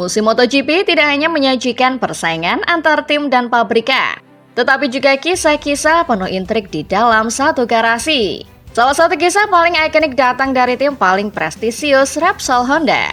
Musim MotoGP tidak hanya menyajikan persaingan antar tim dan pabrikan, tetapi juga kisah-kisah penuh intrik di dalam satu garasi. Salah satu kisah paling ikonik datang dari tim paling prestisius, Repsol Honda.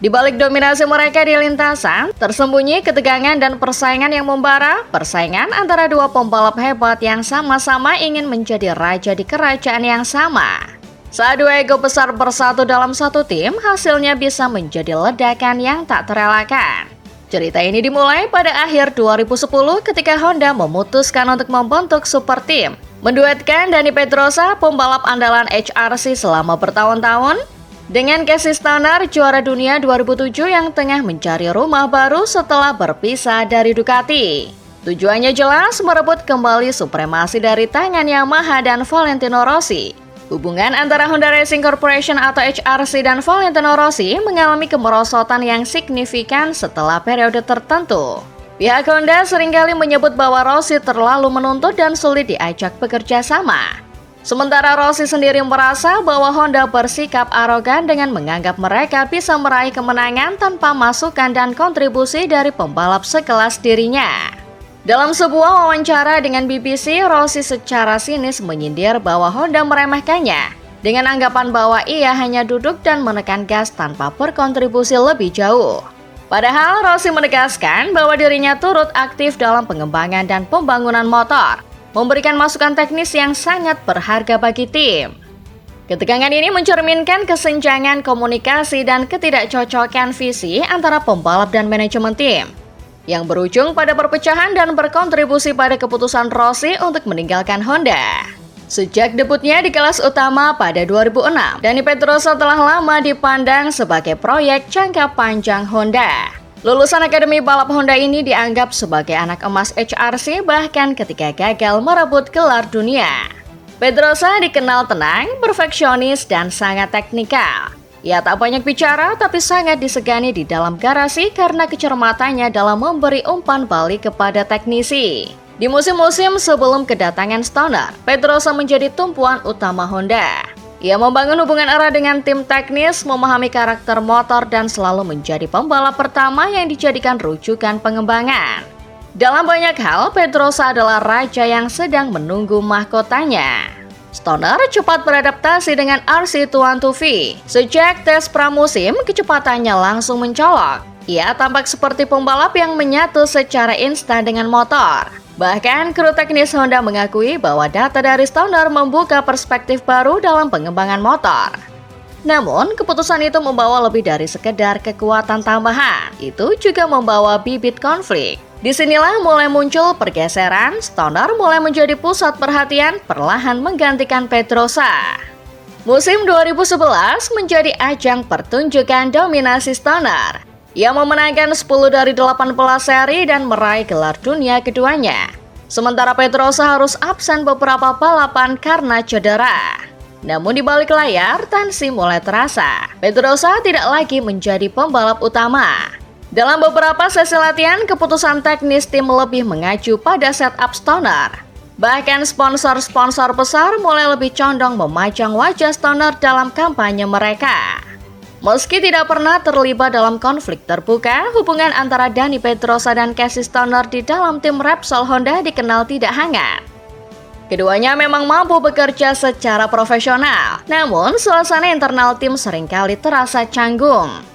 Di balik dominasi mereka di lintasan, tersembunyi ketegangan dan persaingan yang membara, persaingan antara dua pembalap hebat yang sama-sama ingin menjadi raja di kerajaan yang sama. Saat dua ego besar bersatu dalam satu tim, hasilnya bisa menjadi ledakan yang tak terelakkan. Cerita ini dimulai pada akhir 2010 ketika Honda memutuskan untuk membentuk super team, menduetkan Dani Pedrosa, pembalap andalan HRC selama bertahun-tahun, dengan Casey Stoner, juara dunia 2007 yang tengah mencari rumah baru setelah berpisah dari Ducati. Tujuannya jelas, merebut kembali supremasi dari tangan Yamaha dan Valentino Rossi. Hubungan antara Honda Racing Corporation atau HRC dan Valentino Rossi mengalami kemerosotan yang signifikan setelah periode tertentu. Pihak Honda seringkali menyebut bahwa Rossi terlalu menuntut dan sulit diajak bekerja sama. Sementara Rossi sendiri merasa bahwa Honda bersikap arogan dengan menganggap mereka bisa meraih kemenangan tanpa masukan dan kontribusi dari pembalap sekelas dirinya. Dalam sebuah wawancara dengan BBC, Rossi secara sinis menyindir bahwa Honda meremehkannya dengan anggapan bahwa ia hanya duduk dan menekan gas tanpa berkontribusi lebih jauh. Padahal Rossi menegaskan bahwa dirinya turut aktif dalam pengembangan dan pembangunan motor, memberikan masukan teknis yang sangat berharga bagi tim. Ketegangan ini mencerminkan kesenjangan komunikasi dan ketidakcocokan visi antara pembalap dan manajemen tim, yang berujung pada perpecahan dan berkontribusi pada keputusan Rossi untuk meninggalkan Honda. Sejak debutnya di kelas utama pada 2006, Dani Pedrosa telah lama dipandang sebagai proyek jangka panjang Honda. Lulusan Akademi Balap Honda ini dianggap sebagai anak emas HRC bahkan ketika gagal merebut gelar dunia. Pedrosa dikenal tenang, perfeksionis, dan sangat teknikal. Ia tak banyak bicara tapi sangat disegani di dalam garasi karena kecermatannya dalam memberi umpan balik kepada teknisi. Di musim-musim sebelum kedatangan Stoner, Pedrosa menjadi tumpuan utama Honda. Ia membangun hubungan erat dengan tim teknis, memahami karakter motor, dan selalu menjadi pembalap pertama yang dijadikan rujukan pengembangan. Dalam banyak hal, Pedrosa adalah raja yang sedang menunggu mahkotanya. Stoner cepat beradaptasi dengan RC212V. Sejak tes pramusim, kecepatannya langsung mencolok. Ia tampak seperti pembalap yang menyatu secara instan dengan motor. Bahkan, kru teknis Honda mengakui bahwa data dari Stoner membuka perspektif baru dalam pengembangan motor. Namun, keputusan itu membawa lebih dari sekedar kekuatan tambahan. Itu juga membawa bibit konflik. Disinilah mulai muncul pergeseran, Stoner mulai menjadi pusat perhatian, perlahan menggantikan Pedrosa. Musim 2011 menjadi ajang pertunjukan dominasi Stoner. Ia memenangkan 10 dari 18 seri dan meraih gelar dunia keduanya. Sementara Pedrosa harus absen beberapa balapan karena cedera. Namun di balik layar, tensi mulai terasa. Pedrosa tidak lagi menjadi pembalap utama. Dalam beberapa sesi latihan, keputusan teknis tim lebih mengacu pada setup Stoner. Bahkan sponsor-sponsor besar mulai lebih condong memajang wajah Stoner dalam kampanye mereka. Meski tidak pernah terlibat dalam konflik terbuka, hubungan antara Dani Pedrosa dan Casey Stoner di dalam tim Repsol Honda dikenal tidak hangat. Keduanya memang mampu bekerja secara profesional, namun suasana internal tim seringkali terasa canggung.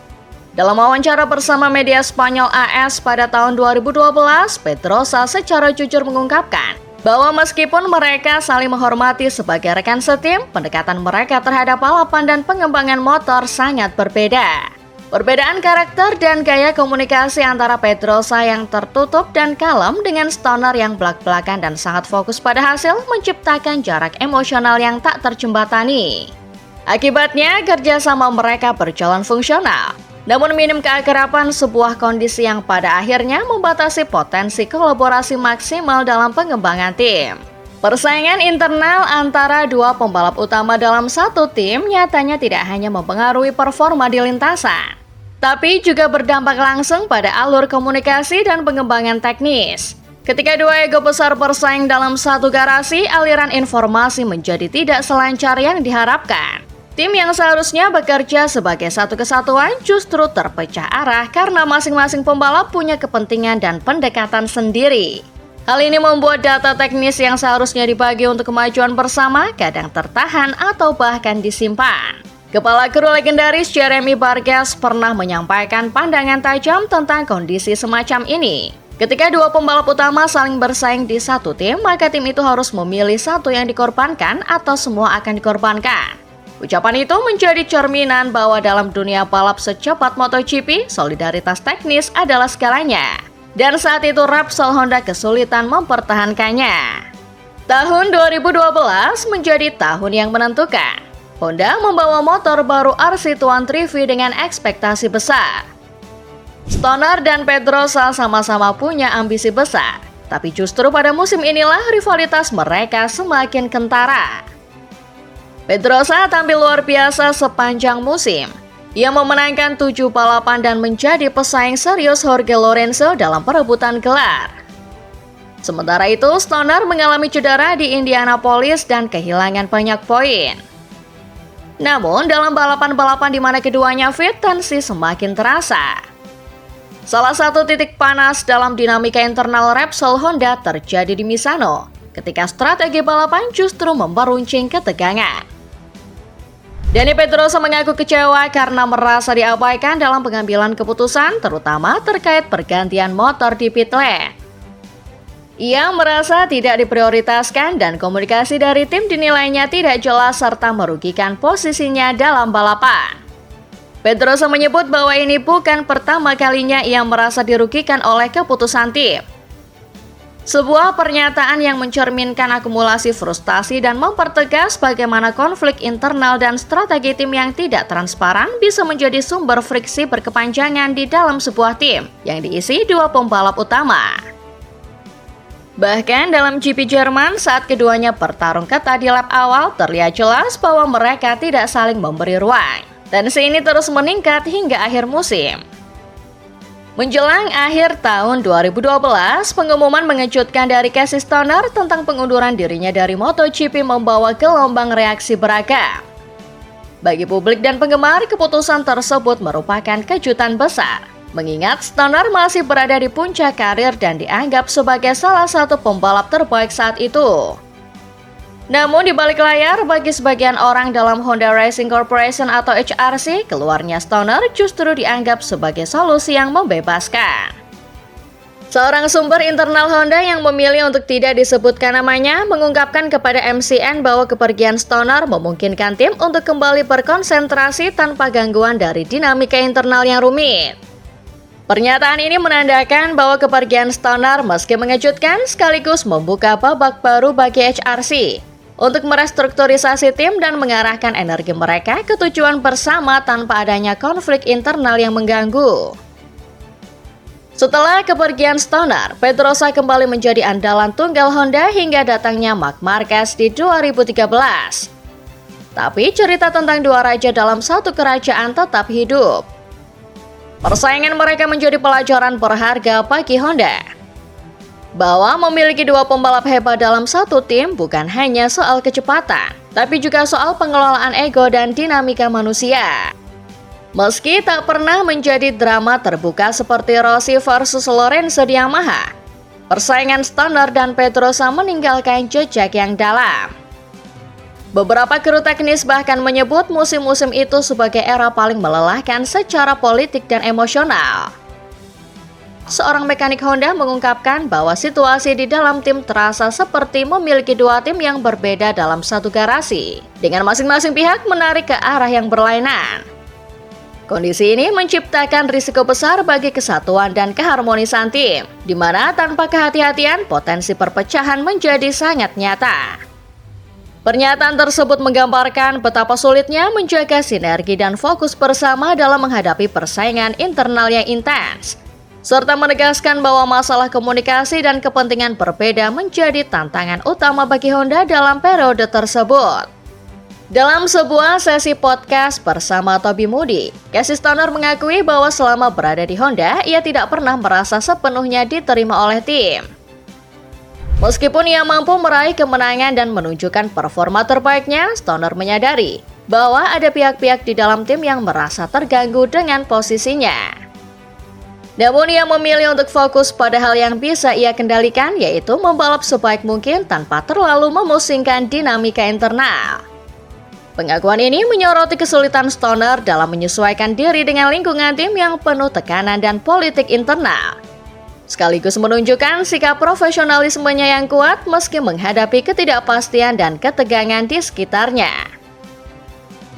Dalam wawancara bersama media Spanyol AS pada tahun 2012, Pedrosa secara jujur mengungkapkan bahwa meskipun mereka saling menghormati sebagai rekan setim, pendekatan mereka terhadap balapan dan pengembangan motor sangat berbeda. Perbedaan karakter dan gaya komunikasi antara Pedrosa yang tertutup dan kalem dengan Stoner yang belak-belakan dan sangat fokus pada hasil menciptakan jarak emosional yang tak terjembatani. Akibatnya, kerjasama mereka berjalan fungsional. Namun minim keakraban, sebuah kondisi yang pada akhirnya membatasi potensi kolaborasi maksimal dalam pengembangan tim. Persaingan internal antara dua pembalap utama dalam satu tim nyatanya tidak hanya mempengaruhi performa di lintasan, tapi juga berdampak langsung pada alur komunikasi dan pengembangan teknis. Ketika dua ego besar bersaing dalam satu garasi, aliran informasi menjadi tidak selancar yang diharapkan. Tim yang seharusnya bekerja sebagai satu kesatuan justru terpecah arah karena masing-masing pembalap punya kepentingan dan pendekatan sendiri. Hal ini membuat data teknis yang seharusnya dibagi untuk kemajuan bersama kadang tertahan atau bahkan disimpan. Kepala kru legendaris Jeremy Vargas pernah menyampaikan pandangan tajam tentang kondisi semacam ini. Ketika dua pembalap utama saling bersaing di satu tim, maka tim itu harus memilih satu yang dikorbankan atau semua akan dikorbankan. Ucapan itu menjadi cerminan bahwa dalam dunia balap secepat MotoGP, solidaritas teknis adalah segalanya. Dan saat itu Repsol Honda kesulitan mempertahankannya. Tahun 2012 menjadi tahun yang menentukan. Honda membawa motor baru RC113V dengan ekspektasi besar. Stoner dan Pedrosa sama-sama punya ambisi besar. Tapi justru pada musim inilah rivalitas mereka semakin kentara. Pedrosa tampil luar biasa sepanjang musim. Ia memenangkan 7 balapan dan menjadi pesaing serius Jorge Lorenzo dalam perebutan gelar. Sementara itu, Stoner mengalami cedera di Indianapolis dan kehilangan banyak poin. Namun, dalam balapan-balapan di mana keduanya fit, tensi semakin terasa. Salah satu titik panas dalam dinamika internal Repsol Honda terjadi di Misano, ketika strategi balapan justru memperuncing ketegangan. Dani Pedrosa mengaku kecewa karena merasa diabaikan dalam pengambilan keputusan, terutama terkait pergantian motor di pit lane. Ia merasa tidak diprioritaskan dan komunikasi dari tim dinilainya tidak jelas serta merugikan posisinya dalam balapan. Pedrosa menyebut bahwa ini bukan pertama kalinya ia merasa dirugikan oleh keputusan tim. Sebuah pernyataan yang mencerminkan akumulasi frustasi dan mempertegas bagaimana konflik internal dan strategi tim yang tidak transparan bisa menjadi sumber friksi berkepanjangan di dalam sebuah tim yang diisi dua pembalap utama. Bahkan dalam GP Jerman saat keduanya bertarung ketat di lap awal terlihat jelas bahwa mereka tidak saling memberi ruang. Tensi ini terus meningkat hingga akhir musim. Menjelang akhir tahun 2012, pengumuman mengejutkan dari Casey Stoner tentang pengunduran dirinya dari MotoGP membawa gelombang reaksi beragam. Bagi publik dan penggemar, keputusan tersebut merupakan kejutan besar, mengingat Stoner masih berada di puncak karir dan dianggap sebagai salah satu pembalap terbaik saat itu. Namun di balik layar, bagi sebagian orang dalam Honda Racing Corporation atau HRC, keluarnya Stoner justru dianggap sebagai solusi yang membebaskan. Seorang sumber internal Honda yang memilih untuk tidak disebutkan namanya mengungkapkan kepada MCN bahwa kepergian Stoner memungkinkan tim untuk kembali berkonsentrasi tanpa gangguan dari dinamika internal yang rumit. Pernyataan ini menandakan bahwa kepergian Stoner meski mengejutkan sekaligus membuka babak baru bagi HRC untuk merestrukturisasi tim dan mengarahkan energi mereka ke tujuan bersama tanpa adanya konflik internal yang mengganggu. Setelah kepergian Stoner, Pedrosa kembali menjadi andalan tunggal Honda hingga datangnya Marc Marquez di 2013. Tapi cerita tentang dua raja dalam satu kerajaan tetap hidup. Persaingan mereka menjadi pelajaran berharga bagi Honda. Bahwa memiliki dua pembalap hebat dalam satu tim bukan hanya soal kecepatan, tapi juga soal pengelolaan ego dan dinamika manusia. Meski tak pernah menjadi drama terbuka seperti Rossi versus Lorenzo di Yamaha, persaingan Stoner dan Pedrosa meninggalkan jejak yang dalam. Beberapa kru teknis bahkan menyebut musim-musim itu sebagai era paling melelahkan secara politik dan emosional. Seorang mekanik Honda mengungkapkan bahwa situasi di dalam tim terasa seperti memiliki dua tim yang berbeda dalam satu garasi, dengan masing-masing pihak menarik ke arah yang berlainan. Kondisi ini menciptakan risiko besar bagi kesatuan dan keharmonisan tim, di mana tanpa kehati-hatian potensi perpecahan menjadi sangat nyata. Pernyataan tersebut menggambarkan betapa sulitnya menjaga sinergi dan fokus bersama dalam menghadapi persaingan internal yang intens, serta menegaskan bahwa masalah komunikasi dan kepentingan berbeda menjadi tantangan utama bagi Honda dalam periode tersebut. Dalam sebuah sesi podcast bersama Toby Moody, Casey Stoner mengakui bahwa selama berada di Honda, ia tidak pernah merasa sepenuhnya diterima oleh tim. Meskipun ia mampu meraih kemenangan dan menunjukkan performa terbaiknya, Stoner menyadari bahwa ada pihak-pihak di dalam tim yang merasa terganggu dengan posisinya. Namun ia memilih untuk fokus pada hal yang bisa ia kendalikan, yaitu membalap sebaik mungkin tanpa terlalu memusingkan dinamika internal. Pengakuan ini menyoroti kesulitan Stoner dalam menyesuaikan diri dengan lingkungan tim yang penuh tekanan dan politik internal. Sekaligus menunjukkan sikap profesionalismenya yang kuat meski menghadapi ketidakpastian dan ketegangan di sekitarnya.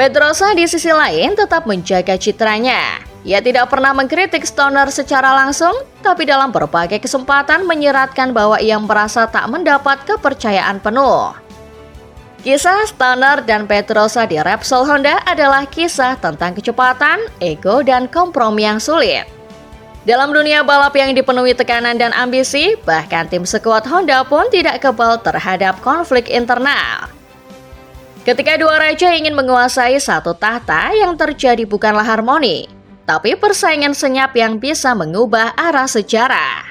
Pedrosa di sisi lain tetap menjaga citranya. Ia tidak pernah mengkritik Stoner secara langsung, tapi dalam berbagai kesempatan menyiratkan bahwa ia merasa tak mendapat kepercayaan penuh. Kisah Stoner dan Pedrosa di Repsol Honda adalah kisah tentang kecepatan, ego, dan kompromi yang sulit. Dalam dunia balap yang dipenuhi tekanan dan ambisi, bahkan tim sekuat Honda pun tidak kebal terhadap konflik internal. Ketika dua raja ingin menguasai satu tahta, yang terjadi bukanlah harmoni, tapi persaingan senyap yang bisa mengubah arah sejarah.